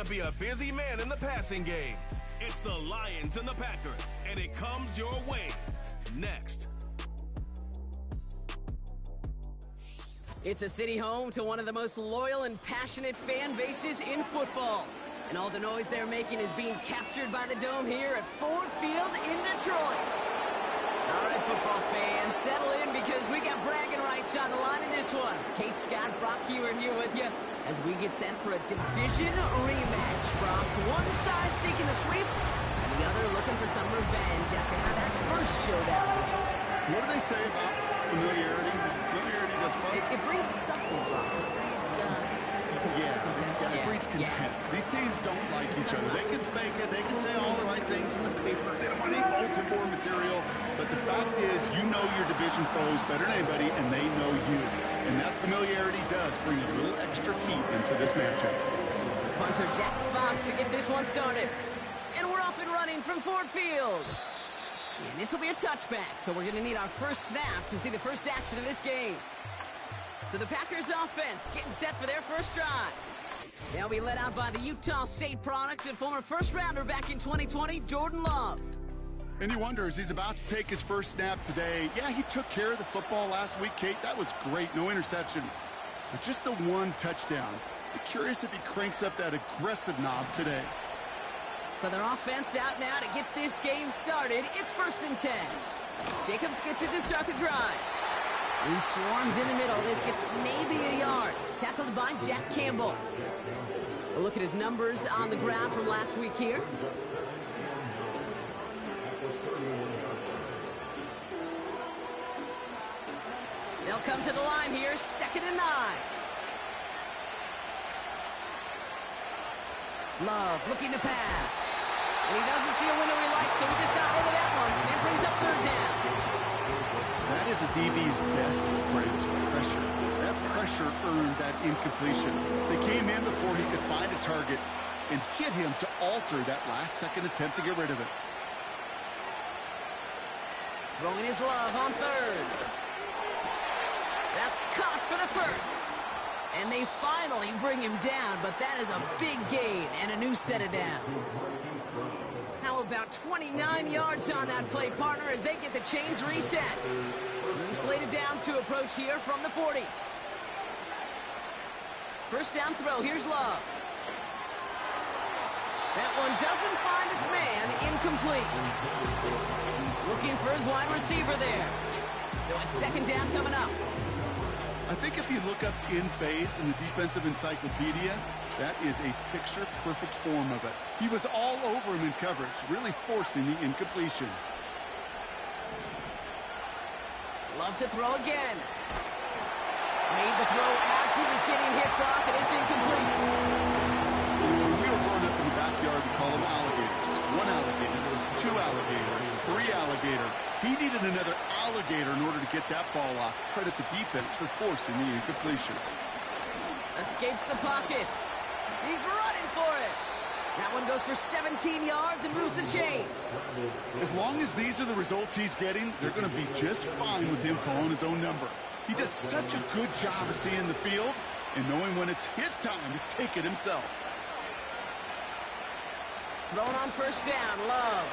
to be a busy man in the passing game. It's the Lions and the Packers, and it comes your way next. It's a city home to one of the most loyal and passionate fan bases in football. And all the noise they're making is being captured by the Dome here at Ford Field in Detroit. All right, football fans, settle in because we got bragging rights on the line in this one. Kate, Scott, Brock Hewer here with you as we get set for a division rematch. Brock, one side seeking the sweep, and the other looking for some revenge after how that first showdown went. What do they say about familiarity? Familiarity does what? It breeds something, Brock. It breeds, contempt. It breeds contempt. These teams don't like each other. They can fake it. They can say all the right things in the paper. They don't want any bulletin board material. But the fact is, you know your division foes better than anybody, and they know you. And that familiarity does bring a little extra heat into this matchup. Punter Jack Fox to get this one started. And we're off and running from Ford Field. And this will be a touchback, so we're going to need our first snap to see the first action of this game. So the Packers offense getting set for their first drive. They'll be led out by the Utah State product and former first-rounder back in 2020, Jordan Love. And he wonders, he's about to take his first snap today. Yeah, he took care of the football last week, Kate. That was great. No interceptions. But just the one touchdown. Be curious if he cranks up that aggressive knob today. So their offense out now to get this game started. It's 1st and 10. Jacobs gets it to start the drive. He swarms in the middle. This gets maybe a yard. Tackled by Jack Campbell. A look at his numbers on the ground from last week here. They'll come to the line here, 2nd and 9. Love looking to pass. And he doesn't see a window he likes, so he just got rid of that one. And brings up 3rd down. That is a DB's best friend, pressure. That pressure earned that incompletion. They came in before he could find a target and hit him to alter that last-second attempt to get rid of it. Throwing his Love on 3rd. That's caught for the first. And they finally bring him down, but that is a big gain and a new set of downs. How about 29 yards on that play, partner, as they get the chains reset. New slated downs to approach here from the 40. First down throw, here's Love. That one doesn't find its man, incomplete. Looking for his wide receiver there. So it's 2nd down coming up. I think if you look up in phase in the defensive encyclopedia, that is a picture-perfect form of it. He was all over him in coverage, really forcing the incompletion. Love to throw again. Made the throw as he was getting hit, Brock, and it's incomplete. When we were growing up in the backyard, we call them alligators. 1 alligator, 2 alligator, 3 alligator. He needed another alligator in order to get that ball off. Credit the defense for forcing the incompletion. Escapes the pocket. He's running for it. That one goes for 17 yards and moves the chains. As long as these are the results he's getting, they're going to be just fine with him calling his own number. He does such a good job of seeing the field and knowing when it's his time to take it himself. Thrown on 1st down, Love.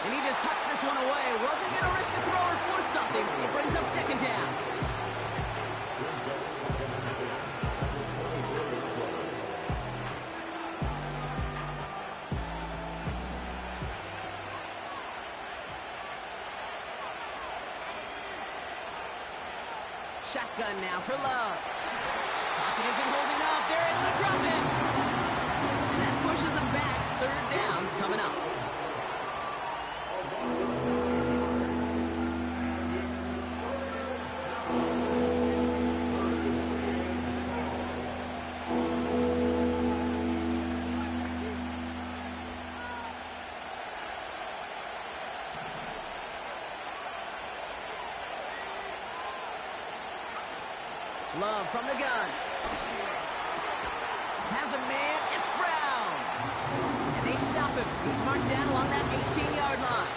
And he just hucks this one away. Wasn't going to risk a throw or force something. It brings up 2nd down. Shotgun now for Love. Pocket isn't holding up. They're able to drop it. And that pushes them back. 3rd down coming up. Love from the gun. Has a man. It's Brown. And they stop him. He's marked down along that 18-yard line.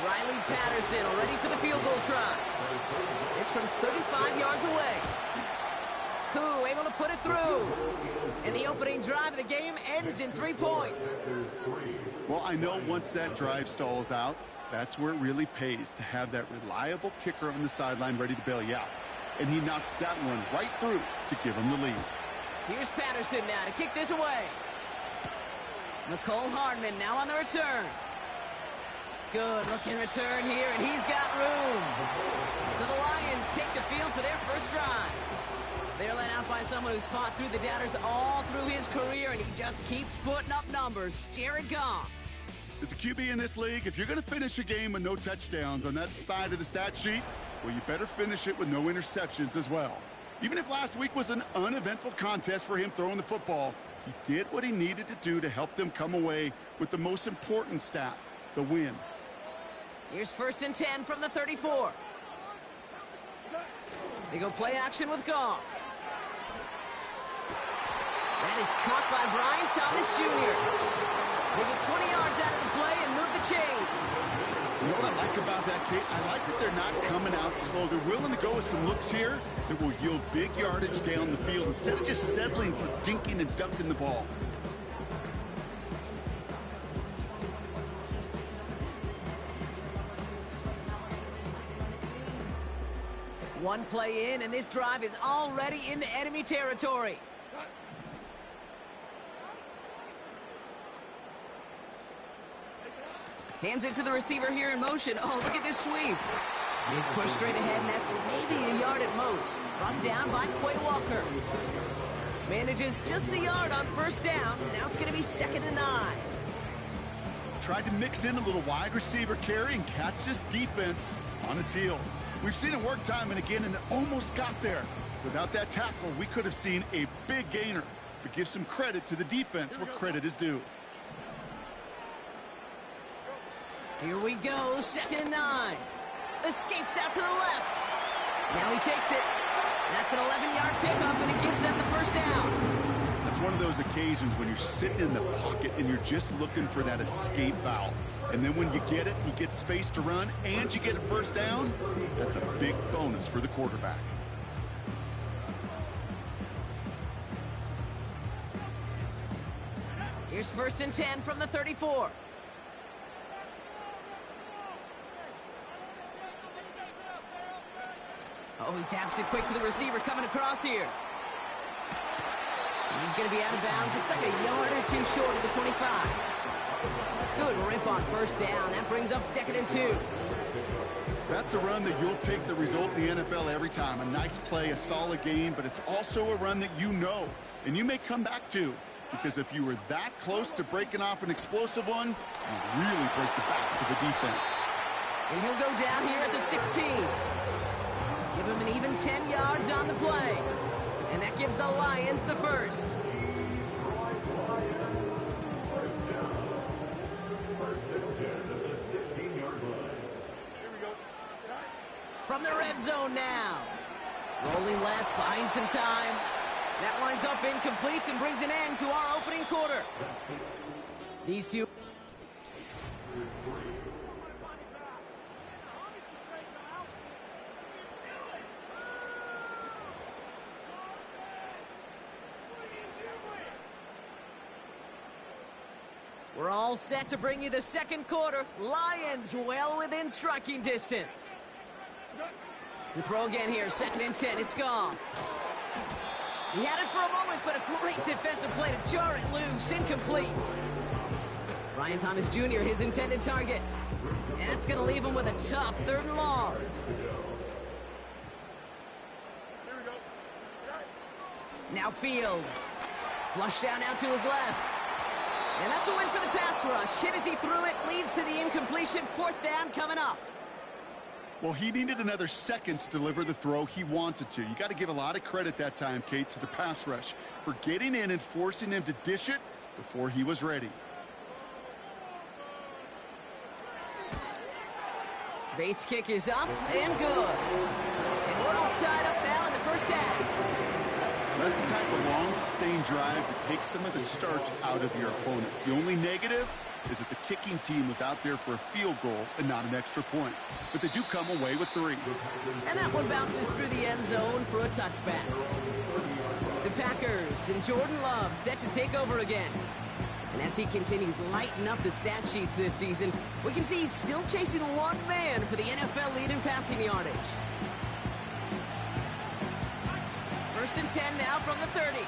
Riley Patterson ready for the field goal try. It's from 35 yards away. Koo able to put it through. the opening drive of the game ends in 3 points. Well, I know once that drive stalls out, that's where it really pays to have that reliable kicker on the sideline ready to bail you out. And he knocks that one right through to give him the lead. Here's Patterson now to kick this away. Nicole Hardman now on the return. Good looking return here, and he's got room. So the Lions take the field for their first drive. They're led out by someone who's fought through the doubters all through his career, and he just keeps putting up numbers. Jared Goff. As a QB in this league, if you're going to finish a game with no touchdowns on that side of the stat sheet, well, you better finish it with no interceptions as well. Even if last week was an uneventful contest for him throwing the football, he did what he needed to do to help them come away with the most important stat, the win. Here's 1st and 10 from the 34. They go play action with Goff. That is caught by Brian Thomas Jr. They get 20 yards out of the play and move the chains. You know what I like about that, Kate? I like that they're not coming out slow. They're willing to go with some looks here that will yield big yardage down the field instead of just settling for dinking and ducking the ball. One play in, and this drive is already into enemy territory. Hands it to the receiver here in motion. Oh, look at this sweep. He's pushed straight ahead, and that's maybe a yard at most. Brought down by Quay Walker. Manages just a yard on 1st down. Now it's going to be 2nd and 9. Tried to mix in a little wide receiver carry and catch this defense on its heels. We've seen it work time and again, and it almost got there. Without that tackle, we could have seen a big gainer. But give some credit to the defense where credit is due. Here we go, 2nd and 9. Escapes out to the left. Now he takes it. That's an 11-yard pickup, and it gives them the 1st down. That's one of those occasions when you're sitting in the pocket and you're just looking for that escape valve. And then when you get it, you get space to run, and you get a 1st down, that's a big bonus for the quarterback. Here's 1st and 10 from the 34. Oh, he taps it quick to the receiver coming across here. And he's going to be out of bounds. Looks like a yard or 2 short of the 25. Good rip on 1st down. That brings up 2nd and 2. That's a run that you'll take the result in the NFL every time. A nice play, a solid game, but it's also a run that you know, and you may come back to, because if you were that close to breaking off an explosive one, you really break the backs of the defense. And he'll go down here at the 16. Give him an even 10 yards on the play. And that gives the Lions the 1st. From the red zone now. Rolling left, buying some time. That winds up incomplete and brings an end to our opening quarter. These two... We're all set to bring you the 2nd quarter. Lions well within striking distance. To throw again here, 2nd and 10, it's gone. He had it for a moment, but a great defensive play to jar it loose, incomplete. Brian Thomas Jr., his intended target. And that's going to leave him with a tough 3rd and long. Now Fields. Flush down out to his left. And that's a win for the pass rush. Hit as he threw it, leads to the incompletion. 4th down coming up. Well, he needed another second to deliver the throw he wanted to. You got to give a lot of credit that time, Kate, to the pass rush for getting in and forcing him to dish it before he was ready. Bates' kick is up and good. And we're all tied up now in the 1st half. That's the type of long, sustained drive that takes some of the starch out of your opponent. The only negative is that the kicking team was out there for a field goal and not an extra point. But they do come away with 3. And that one bounces through the end zone for a touchback. The Packers and Jordan Love set to take over again. And as he continues lighting up the stat sheets this season, we can see he's still chasing one man for the NFL lead in passing yardage. 1st and 10 now from the 30.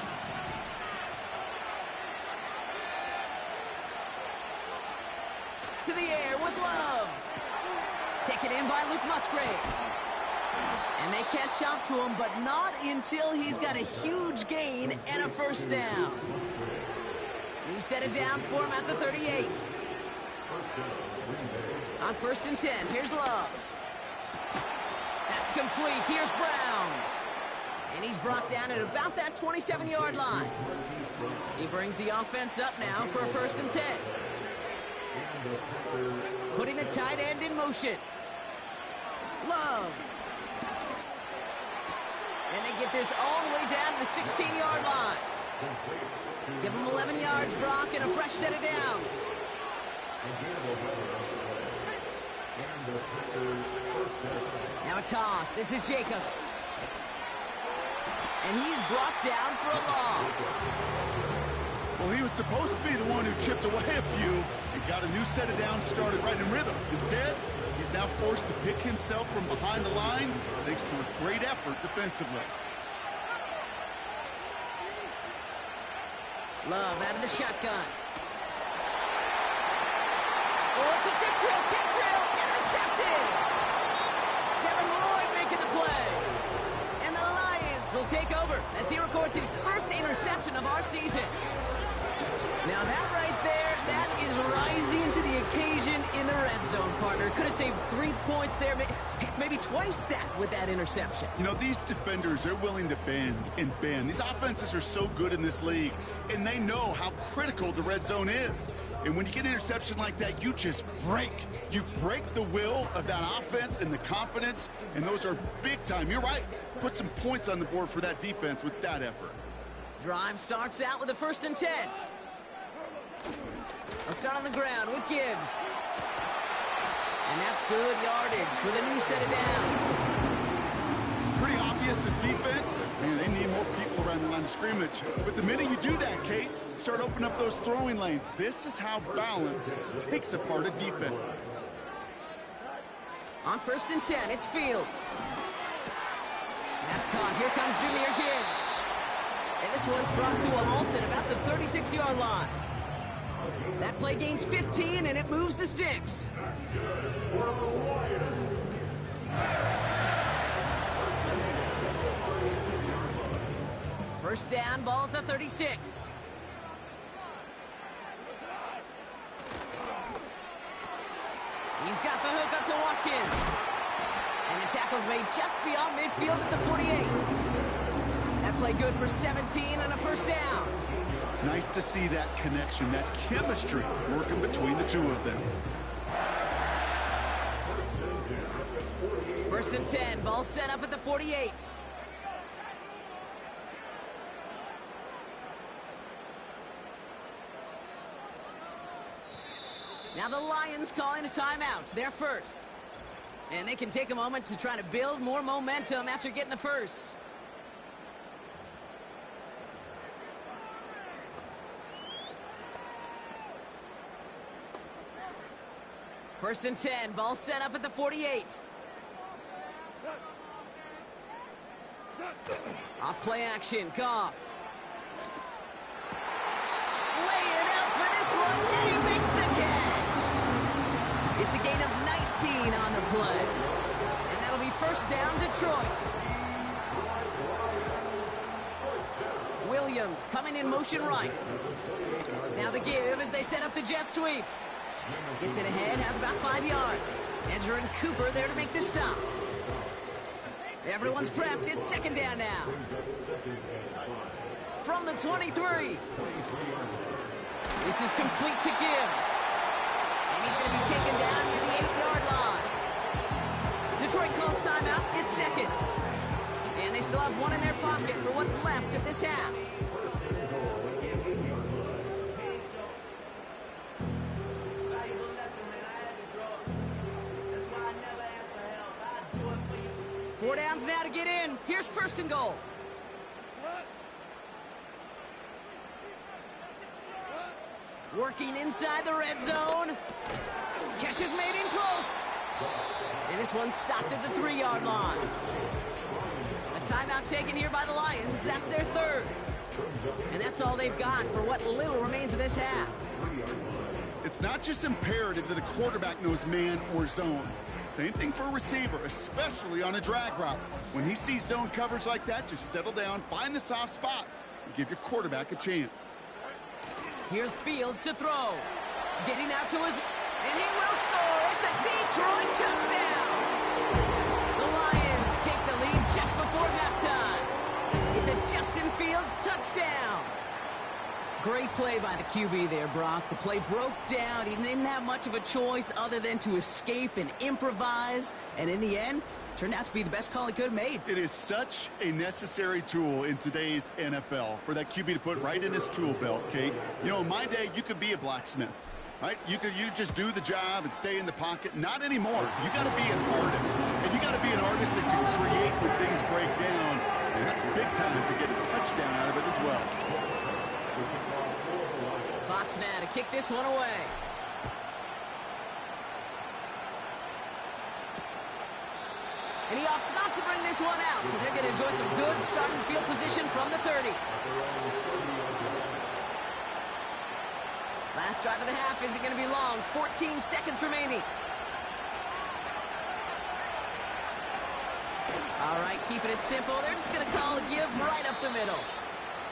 To the air with Love. Taken in by Luke Musgrave. And they catch up to him, but not until he's got a huge gain and a first down. New set of downs for him at the 38. On 1st and 10, here's Love. That's complete. Here's Brown. And he's brought down at about that 27-yard line. He brings the offense up now for a 1st and 10. Putting the tight end in motion. Love. And they get this all the way down to the 16-yard line. Give him 11 yards, Brock, and a fresh set of downs. Now a toss. This is Jacobs. And he's brought down for a loss. Well, he was supposed to be the one who chipped away a few and got a new set of downs started right in rhythm. Instead, he's now forced to pick himself from behind the line thanks to a great effort defensively. Love out of the shotgun. Oh, it's a tip drill, intercepted! Kevin Lloyd making the play. And the Lions will take over as he records his first interception of our season. Now that right there, that is rising to the occasion in the red zone, partner. Could have saved 3 points there, maybe twice that with that interception. You know, these defenders, they're willing to bend and bend. These offenses are so good in this league, and they know how critical the red zone is. And when you get an interception like that, you just break. You break the will of that offense and the confidence, and those are big time. You're right. Put some points on the board for that defense with that effort. Drive starts out with a 1st and 10. They'll start on the ground with Gibbs. And that's good yardage with a new set of downs. Pretty obvious, this defense. Man, they need more people around the line of scrimmage. But the minute you do that, Kate, start opening up those throwing lanes. This is how balance takes apart a defense. On 1st and 10, it's Fields. That's caught. Here comes Jahmyr Gibbs. And this one's brought to a halt at about the 36-yard line. That play gains 15, and it moves the sticks. First down, ball at the 36. He's got the hook up to Watkins. And the tackle's made just beyond midfield at the 48. That play good for 17 and a first down. Nice to see that connection, that chemistry working between the two of them. 1st and 10, ball set up at the 48. Now the Lions calling a timeout. They're first. And they can take a moment to try to build more momentum after getting the first. First and 10, ball set up at the 48. Off play action, Goff. Lay it out for this one, and he makes the catch. It's a gain of 19 on the play. And that'll be first down, Detroit. Williams coming in motion right. Now the give as they set up the jet sweep. Gets it ahead, has about 5 yards. Edger and Cooper there to make the stop. Everyone's prepped. It's 2nd down now. From the 23. This is complete to Gibbs. And he's going to be taken down near the 8-yard line. Detroit calls timeout. It's 2nd. And they still have one in their pocket for what's left of this half. Four downs now to get in. Here's 1st and goal. Working inside the red zone. Catch is made in close. And this one's stopped at the 3-yard line. A timeout taken here by the Lions. That's their third. And that's all they've got for what little remains of this half. It's not just imperative that a quarterback knows man or zone. Same thing for a receiver, especially on a drag route. When he sees zone coverage like that, just settle down, find the soft spot, and give your quarterback a chance. Here's Fields to throw. Getting out to his... And he will score. It's a Detroit touchdown. The Lions take the lead just before halftime. It's a Justin Fields touchdown. Great play by the QB there, Brock. The play broke down. He didn't have much of a choice other than to escape and improvise. And in the end, turned out to be the best call he could have made. It is such a necessary tool in today's NFL for that QB to put right in his tool belt, Kate. You know, in my day, you could be a blacksmith, right? You just do the job and stay in the pocket. Not anymore. You got to be an artist. And you got to be an artist that can create when things break down. And that's big time to get a touchdown out of it as well. Fox now to kick this one away. And he opts not to bring this one out, so they're going to enjoy some good starting field position from the 30. Last drive of the half isn't going to be long. 14 seconds remaining. All right, keeping it simple. They're just going to call a give right up the middle.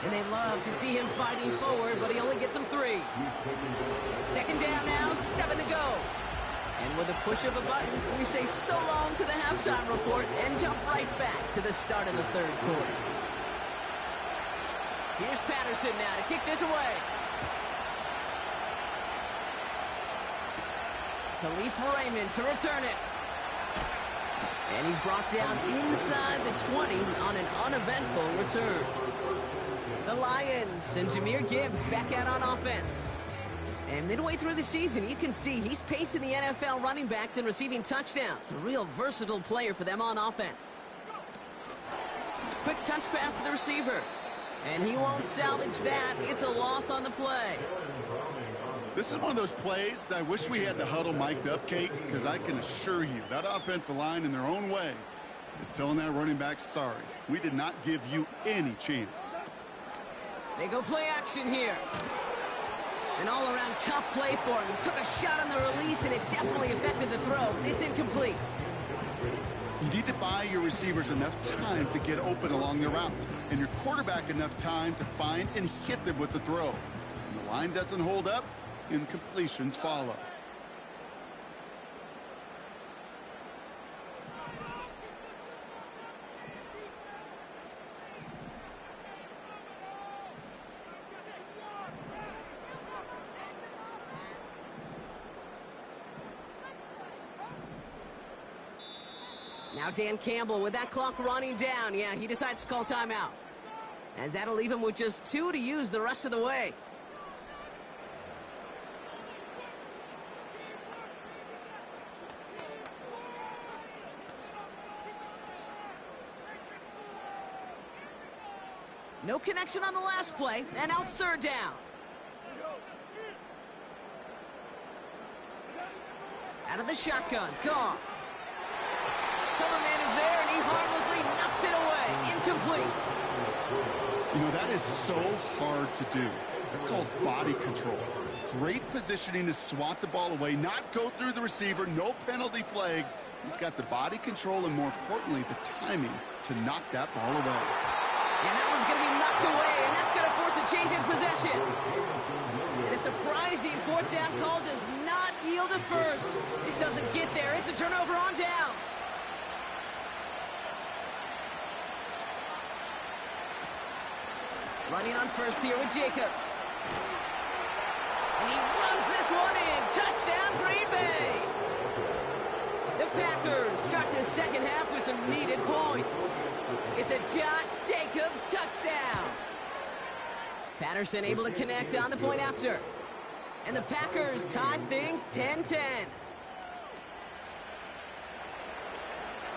And they love to see him fighting forward, but he only gets them 3. Second down now, 7 to go. And with a push of a button, we say so long to the halftime report and jump right back to the start of the third quarter. Here's Patterson now to kick this away. Khalif Raymond to return it. And he's brought down inside the 20 on an uneventful return. The Lions and Jahmyr Gibbs back out on offense. And midway through the season, you can see he's pacing the NFL running backs and receiving touchdowns. A real versatile player for them on offense. Quick touch pass to the receiver. And he won't salvage that. It's a loss on the play. This is one of those plays that I wish we had the huddle mic'd up, Kate, because I can assure you that offensive line in their own way is telling that running back, sorry, we did not give you any chance. They go play action here. An all-around tough play for him. He took a shot on the release, and it definitely affected the throw. It's incomplete. You need to buy your receivers enough time to get open along the route, and your quarterback enough time to find and hit them with the throw. When the line doesn't hold up, incompletions follow. Now Dan Campbell with that clock running down. Yeah, he decides to call timeout, as that'll leave him with just 2 to use the rest of the way. No connection on the last play, and now it's third down. Out of the shotgun, Goff. Cover man is there, and he harmlessly knocks it away. Incomplete. You know, that is so hard to do. That's called body control. Great positioning to swat the ball away, not go through the receiver, no penalty flag. He's got the body control and, more importantly, the timing to knock that ball away. And that one's going to be knocked away, and that's going to force a change in possession. And a surprising fourth down call does not yield a first. This doesn't get there. It's a turnover on downs. Running on first here with Jacobs. And he runs this one in. Touchdown, Green Bay. The Packers start the second half with some needed points. It's a Josh Jacobs touchdown. Patterson able to connect on the point after. And the Packers tie things 10-10.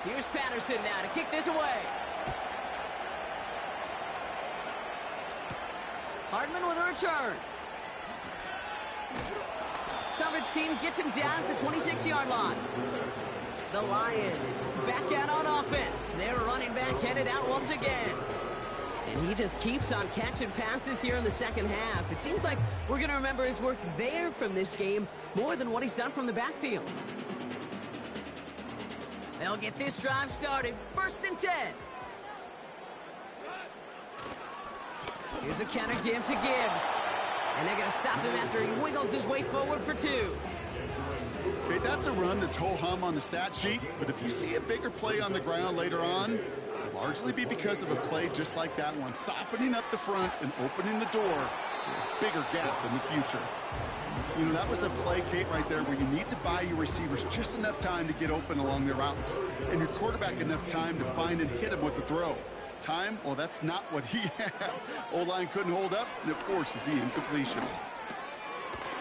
Here's Patterson now to kick this away. Hardman with a return. Coverage team gets him down at the 26-yard line. The Lions back out on offense. Their running back headed out once again. And he just keeps on catching passes here in the second half. It seems like we're going to remember his work there from this game more than what he's done from the backfield. They'll get this drive started. 1st and 10. Here's a counter give to Gibbs. And they're going to stop him after he wiggles his way forward for 2. Okay, that's a run that's ho-hum on the stat sheet, but if you see a bigger play on the ground later on, it'll largely be because of a play just like that one, softening up the front and opening the door for a bigger gap in the future. You know, that was a play, Kate, right there where you need to buy your receivers just enough time to get open along their routes, and your quarterback enough time to find and hit him with the throw. Time? Well, that's not what he had. O-line couldn't hold up, and it forces the incompletion.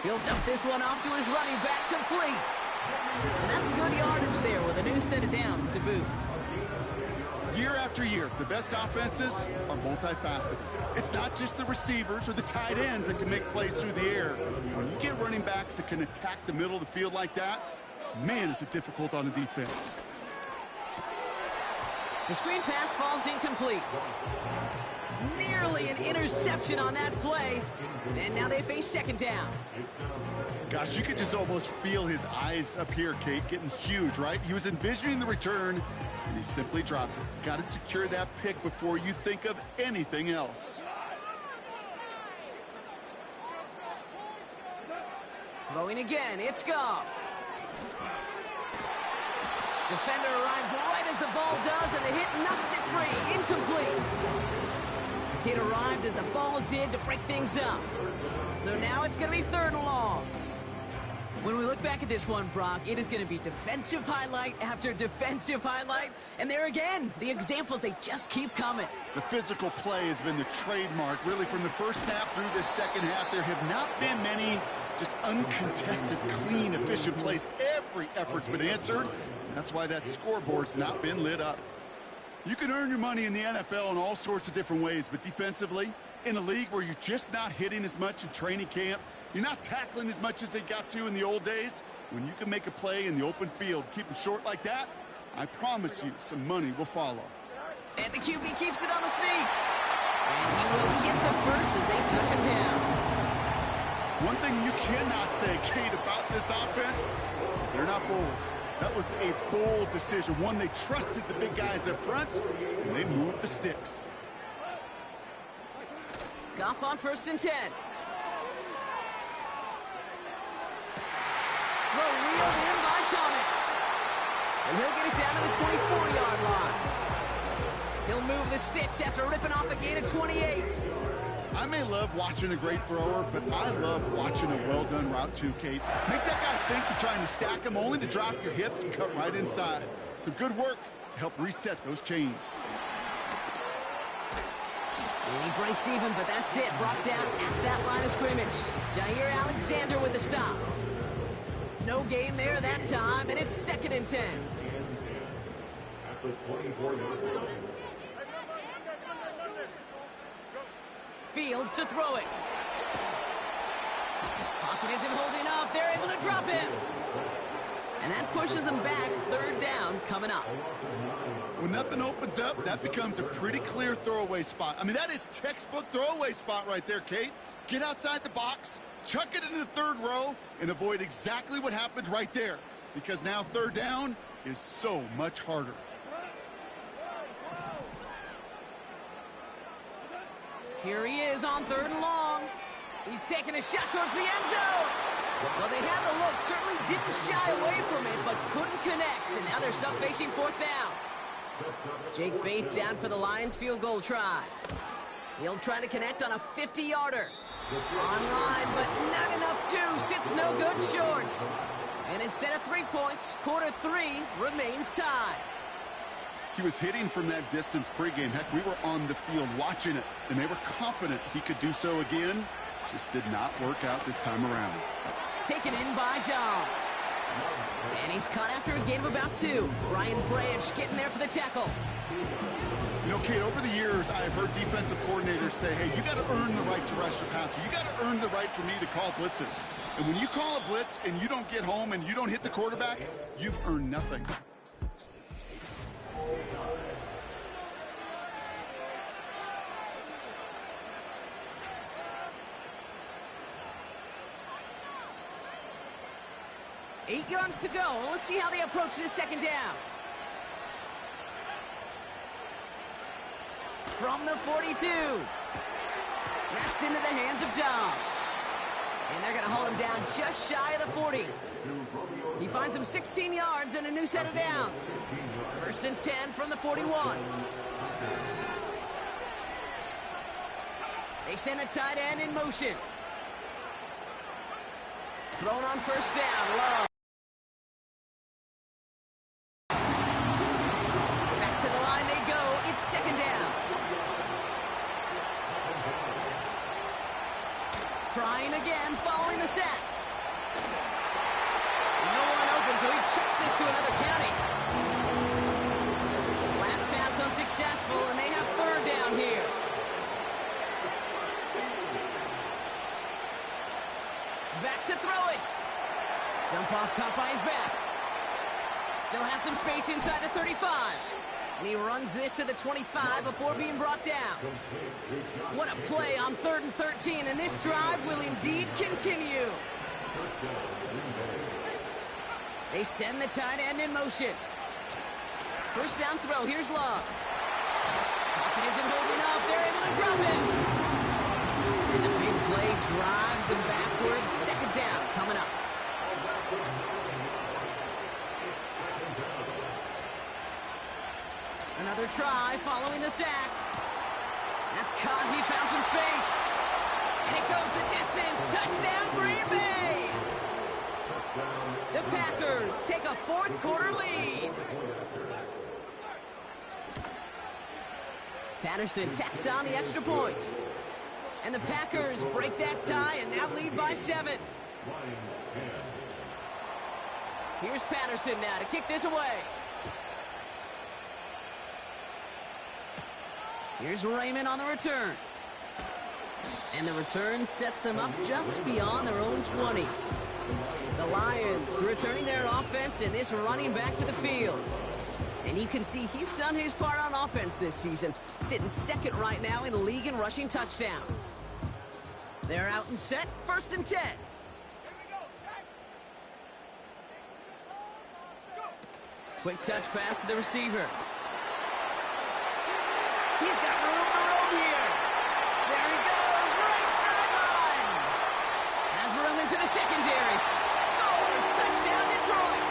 He'll dump this one off to his running back, complete. And that's good yardage there with a new set of downs to boot. Year after year, the best offenses are multifaceted. It's not just the receivers or the tight ends that can make plays through the air. When you get running backs that can attack the middle of the field like that, man, is it difficult on the defense. The screen pass falls incomplete. Nearly an interception on that play. And now they face 2nd down. Gosh, you could just almost feel his eyes up here, Kate, getting huge, right? He was envisioning the return, and he simply dropped it. Got to secure that pick before you think of anything else. Throwing again, it's Goff. Defender arrives right as the ball does, and the hit knocks it free. Incomplete. Hit arrived as the ball did to break things up. So now it's going to be 3rd and long. When we look back at this one, Brock, it is going to be defensive highlight after defensive highlight. And there again, the examples, they just keep coming. The physical play has been the trademark, really, from the first snap through this second half. There have not been many just uncontested, clean, efficient plays. Every effort's been answered. That's why that scoreboard's not been lit up. You can earn your money in the NFL in all sorts of different ways, but defensively, in a league where you're just not hitting as much in training camp, you're not tackling as much as they got to in the old days, when you can make a play in the open field, keep them short like that, I promise you some money will follow. And the QB keeps it on the sneak. And he will get the first as they touch him down. One thing you cannot say, Kate, about this offense is they're not bold. That was a bold decision, one they trusted the big guys up front, and they moved the sticks. Goff on 1st and 10. Throw reeled in by Thomas. And he'll get it down to the 24-yard line. He'll move the sticks after ripping off a gain of 28. I may love watching a great thrower, but I love watching a well-done route too, Kate. Make that guy think you're trying to stack him, only to drop your hips and cut right inside. Some good work to help reset those chains. And he breaks even, but that's it. Brought down at that line of scrimmage. Jair Alexander with the stop. No gain there that time, and it's 2nd and 10. Fields to throw it. Pocket isn't holding up. They're able to drop him. And that pushes them back. 3rd down coming up. When nothing opens up, that becomes a pretty clear throwaway spot. I mean, that is textbook throwaway spot right there, Kate. Get outside the box, chuck it into the 3rd row, and avoid exactly what happened right there. Because now 3rd down is so much harder. Here he is on 3rd and long. He's taking a shot towards the end zone. Well, they had the look, certainly didn't shy away from it, but couldn't connect. And now they're stuck facing 4th down. Jake Bates down for the Lions field goal try. He'll try to connect on a 50-yarder. Online, but not enough juice. It's no good short. And instead of 3 points, quarter 3 remains tied. He was hitting from that distance pregame. Heck, we were on the field watching it, and they were confident he could do so again. Just did not work out this time around. Taken in by Jones. And he's caught after a gain of about 2. Brian Branch getting there for the tackle. You know, Kate, over the years, I've heard defensive coordinators say, hey, you got to earn the right to rush the passer. You got to earn the right for me to call blitzes. And when you call a blitz and you don't get home and you don't hit the quarterback, you've earned nothing. Eight yards to go. Let's see how they approach this second down. From the 42. That's into the hands of Dobbs. And they're going to hold him down just shy of the 40. He finds him 16 yards and a new set of downs. First and 10 from the 41. They send a tight end in motion. Thrown on first down. Love. Back to the line they go. It's second down. Trying again, following the sack. No one open, so he chucks this to another county. Last pass unsuccessful, and they have third down here. Back to throw it. Dump off caught by his back. Still has some space inside the 35. And he runs this to the 25 before being brought down. What a play on 3rd and 13, and this drive will indeed continue. They send the tight end in motion. First down throw, here's Love. Pocket isn't holding up, they're able to drop him. And the big play drives them backwards. Second down coming up. Another try following the sack. That's caught. He found some space. And it goes the distance. Touchdown, Green Bay. The Packers take a fourth quarter lead. Patterson tacks on the extra point. And the Packers break that tie and now lead by 7. Here's Patterson now to kick this away. Here's Raymond on the return. And the return sets them up just beyond their own 20. The Lions returning their offense and this running back to the field. And you can see he's done his part on offense this season, sitting second right now in the league in rushing touchdowns. They're out and set, 1st and 10. Quick touch pass to the receiver. He's got room to roam here. There he goes, right sideline. Has room into the secondary. Scores, touchdown Detroit.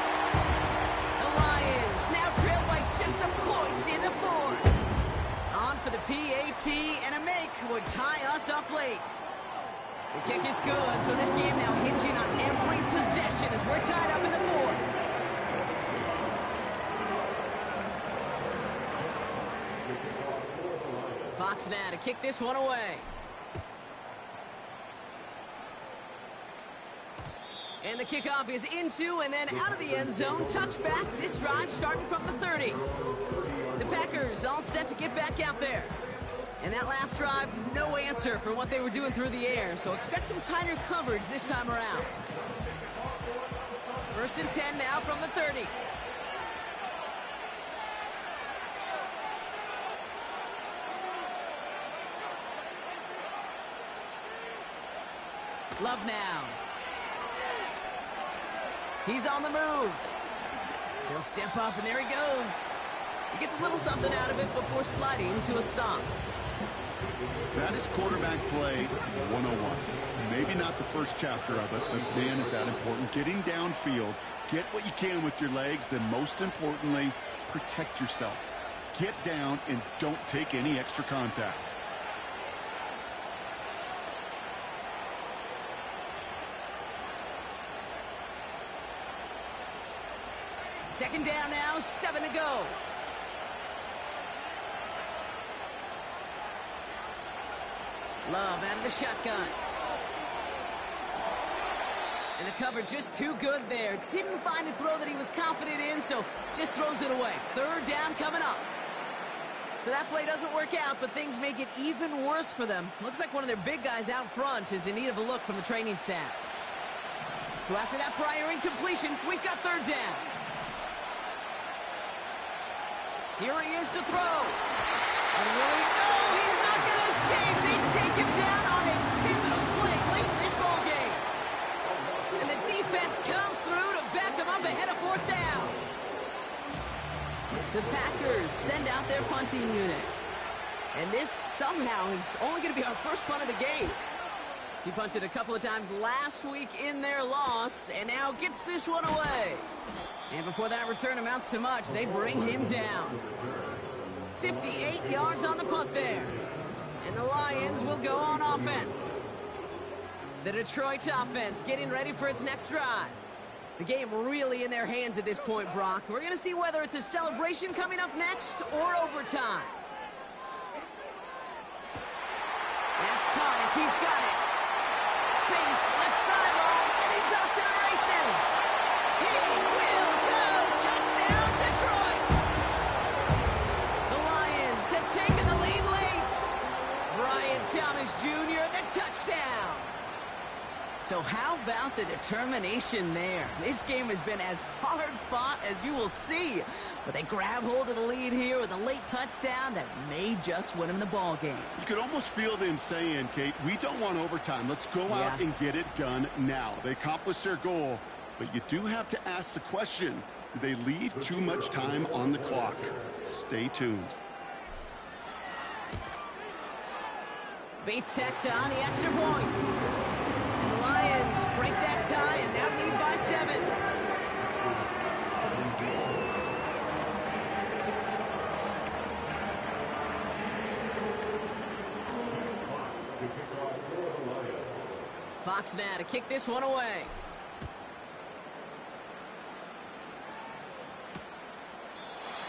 The Lions now trail by just a point in the 4th. On for the PAT, and a make would tie us up late. The kick is good, so this game now hinging on every possession as we're tied up in the 4th. Fox now to kick this one away. And the kickoff is into and then out of the end zone. Touchback. This drive starting from the 30. The Packers all set to get back out there. And that last drive, no answer for what they were doing through the air. So expect some tighter coverage this time around. 1st and 10 now from the 30. Love now. He's on the move. He'll step up, and there he goes. He gets a little something out of it before sliding to a stop. That is quarterback play 101. Maybe not the first chapter of it, but man, is that important. Getting downfield, get what you can with your legs, then most importantly, protect yourself. Get down and don't take any extra contact. Second down now, 7 to go. Love out of the shotgun. And the cover just too good there. Didn't find a throw that he was confident in, so just throws it away. 3rd down coming up. So that play doesn't work out, but things make it even worse for them. Looks like one of their big guys out front is in need of a look from the training staff. So after that prior incompletion, we've got third down. Here he is to throw. And really, no, he's not going to escape. They take him down on a pivotal play late in this ball game. And the defense comes through to back him up ahead of fourth down. The Packers send out their punting unit. And this somehow is only going to be our first punt of the game. He punted a couple of times last week in their loss, and now gets this one away. And before that return amounts to much, they bring him down. 58 yards on the punt there. And the Lions will go on offense. The Detroit offense getting ready for its next drive. The game really in their hands at this point, Brock. We're going to see whether it's a celebration coming up next or overtime. That's Thomas. He's got it. Space, left sideline, and he's off to the races. He will go. Touchdown, Detroit. The Lions have taken the lead late. Brian Thomas Jr., the touchdown. So how about the determination there? This game has been as hard fought as you will see. But they grab hold of the lead here with a late touchdown that may just win them the ball game. You could almost feel them saying, Kate, we don't want overtime. Let's go out and get it done now. They accomplished their goal, but you do have to ask the question, do they leave too much time on the clock? Stay tuned. Bates tacks on the extra point. And the Lions break that tie and now lead by 7. Fox now to kick this one away.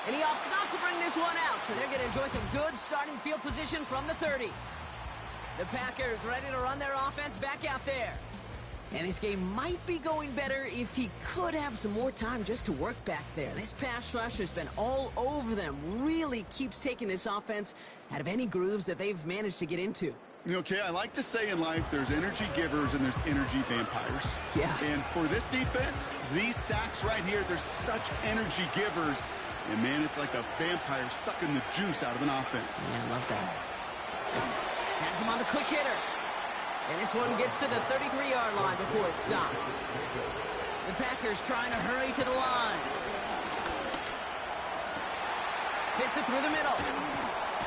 And he opts not to bring this one out, so they're going to enjoy some good starting field position from the 30. The Packers ready to run their offense back out there. And this game might be going better if he could have some more time just to work back there. This pass rush has been all over them. Really keeps taking this offense out of any grooves that they've managed to get into. Okay, I like to say in life there's energy givers and there's energy vampires. Yeah. And for this defense, these sacks right here, they're such energy givers. And, man, it's like a vampire sucking the juice out of an offense. Yeah, I love that. Has him on the quick hitter. And this one gets to the 33-yard line before it's stopped. The Packers trying to hurry to the line. Fits it through the middle.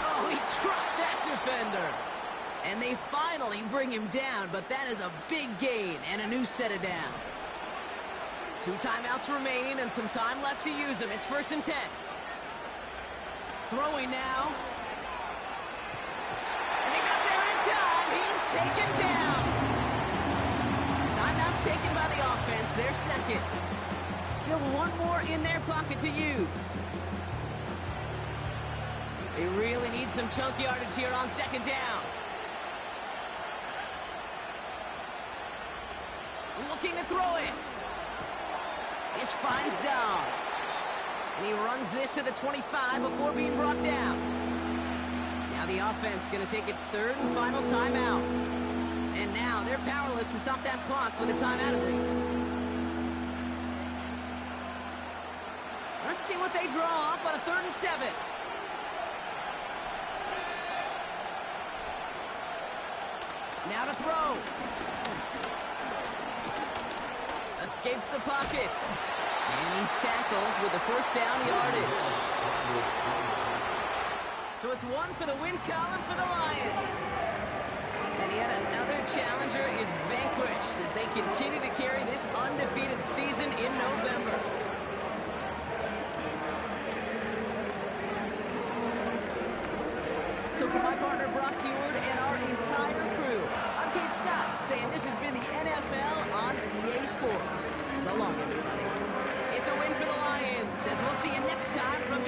Oh, he dropped that defender. And they finally bring him down, but that is a big gain and a new set of downs. 2 timeouts remaining and some time left to use them. It's 1st and 10. Throwing now. And he got there in time. He's taken down. Timeout taken by the offense. Their second. Still one more in their pocket to use. They really need some chunk yardage here on 2nd down. Looking to throw it. This finds Dobbs. And he runs this to the 25 before being brought down. Now the offense going to take its 3rd and final timeout. And now they're powerless to stop that clock with a timeout at least. Let's see what they draw up on a 3rd and 7. Now to throw. Escapes the pocket. And he's tackled with the 1st down yardage. So it's 1 for the win column for the Lions. And yet another challenger is vanquished as they continue to carry this undefeated season in November. So for my partner Brock Heward and our entire crew, I'm Kate Scott saying this has been the NFL on EA Sports. So long, everybody. It's a win for the Lions as we'll see you next time from